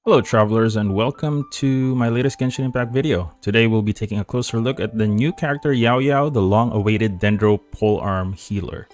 Hello travelers and welcome to my latest Genshin Impact video. Today we'll be taking a closer look at the new character Yaoyao, the long-awaited Dendro polearm healer.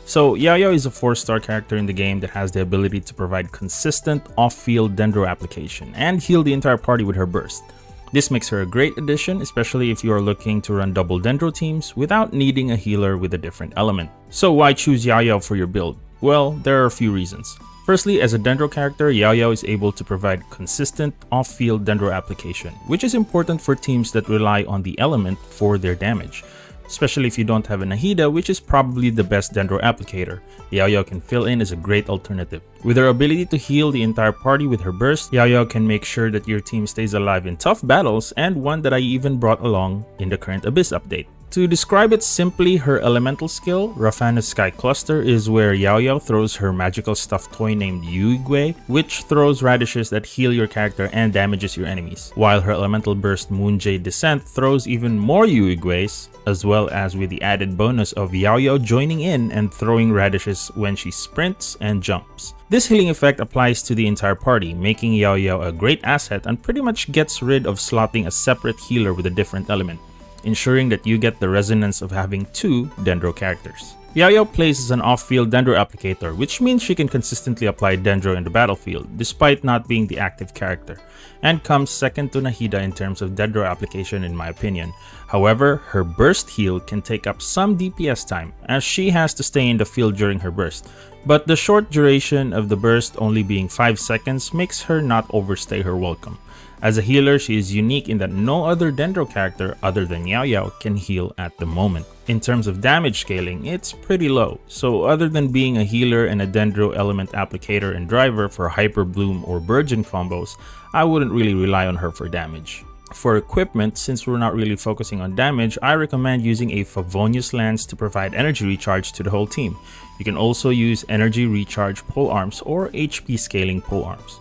So Yaoyao is a 4-star character in the game that has the ability to provide consistent off-field Dendro application and heal the entire party with her burst. This makes her a great addition, especially if you are looking to run double Dendro teams without needing a healer with a different element. So why choose Yaoyao for your build? Well, there are a few reasons. Firstly, as a Dendro character, Yaoyao is able to provide consistent off-field Dendro application, which is important for teams that rely on the element for their damage. Especially if you don't have a Nahida, which is probably the best Dendro applicator, Yaoyao can fill in as a great alternative. With her ability to heal the entire party with her burst, Yaoyao can make sure that your team stays alive in tough battles, and one that I even brought along in the current Abyss update. To describe it simply, her elemental skill, Rafana's Sky Cluster, is where Yaoyao throws her magical stuffed toy named Yuigui, which throws radishes that heal your character and damages your enemies, while her elemental burst Moonjade Descent throws even more Yuiguis, as well as with the added bonus of Yaoyao joining in and throwing radishes when she sprints and jumps. This healing effect applies to the entire party, making Yaoyao a great asset and pretty much gets rid of slotting a separate healer with a different element, ensuring that you get the resonance of having two Dendro characters. Yaoyao plays as an off-field Dendro applicator, which means she can consistently apply Dendro in the battlefield, despite not being the active character, and comes second to Nahida in terms of Dendro application in my opinion. However, her burst heal can take up some DPS time, as she has to stay in the field during her burst, but the short duration of the burst only being 5 seconds makes her not overstay her welcome. As a healer, she is unique in that no other Dendro character other than Yaoyao can heal at the moment. In terms of damage scaling, it's pretty low, so other than being a healer and a Dendro element applicator and driver for Hyper Bloom or Burgeon combos, I wouldn't really rely on her for damage. For equipment, since we're not really focusing on damage, I recommend using a Favonius Lance to provide energy recharge to the whole team. You can also use energy recharge polearms or HP scaling polearms.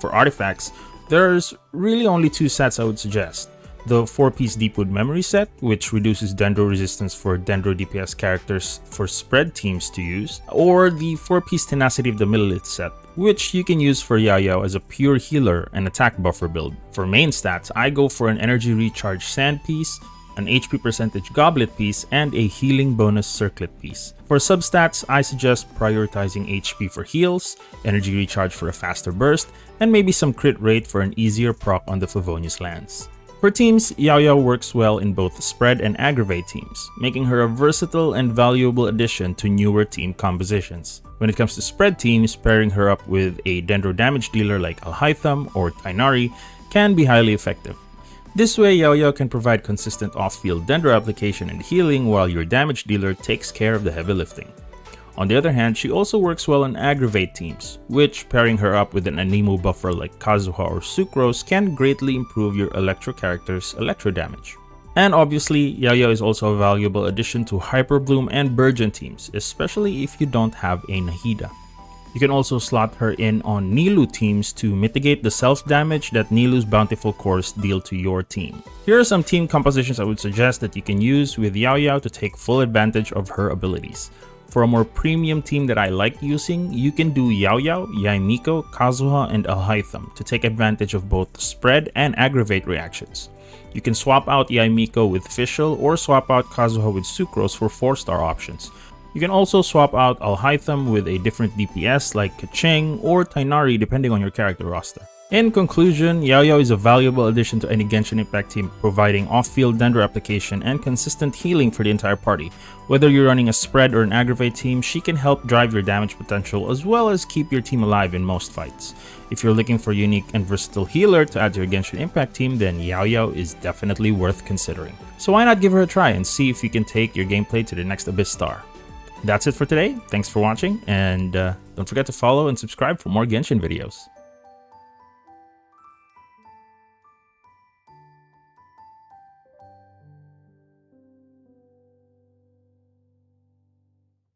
For artifacts, there's really only 2 sets I would suggest. The 4-piece Deepwood Memory set, which reduces Dendro resistance for Dendro DPS characters for spread teams to use, or the 4-piece Tenacity of the Millilith set, which you can use for Yaoyao as a pure healer and attack buffer build. For main stats, I go for an energy recharge sand piece, an HP percentage goblet piece, and a healing bonus circlet piece. For substats, I suggest prioritizing HP for heals, energy recharge for a faster burst, and maybe some crit rate for an easier proc on the Favonius Lance. For teams, Yaoyao works well in both spread and aggravate teams, making her a versatile and valuable addition to newer team compositions. When it comes to spread teams, pairing her up with a Dendro damage dealer like Alhaitham or Tighnari can be highly effective. This way, Yaoyao can provide consistent off-field Dendro application and healing while your damage dealer takes care of the heavy lifting. On the other hand, she also works well in aggravate teams, which pairing her up with an anemo buffer like Kazuha or Sucrose can greatly improve your Electro character's Electro damage. And obviously, Yaoyao is also a valuable addition to Hyper Bloom and Burgeon teams, especially if you don't have a Nahida. You can also slot her in on Nilou teams to mitigate the self-damage that Nilou's bountiful cores deal to your team. Here are some team compositions I would suggest that you can use with Yaoyao to take full advantage of her abilities. For a more premium team that I like using, you can do Yaoyao, Yaimiko, Kazuha, and Alhaitham to take advantage of both spread and aggravate reactions. You can swap out Yaimiko with Fischl or swap out Kazuha with Sucrose for 4-star options. You can also swap out Alhaitham with a different DPS like Keqing or Tighnari depending on your character roster. In conclusion, Yaoyao is a valuable addition to any Genshin Impact team, providing off-field Dendro application and consistent healing for the entire party. Whether you're running a spread or an aggravate team, she can help drive your damage potential as well as keep your team alive in most fights. If you're looking for a unique and versatile healer to add to your Genshin Impact team, then Yaoyao is definitely worth considering. So why not give her a try and see if you can take your gameplay to the next Abyss star. That's it for today. Thanks for watching, and don't forget to follow and subscribe for more Genshin videos.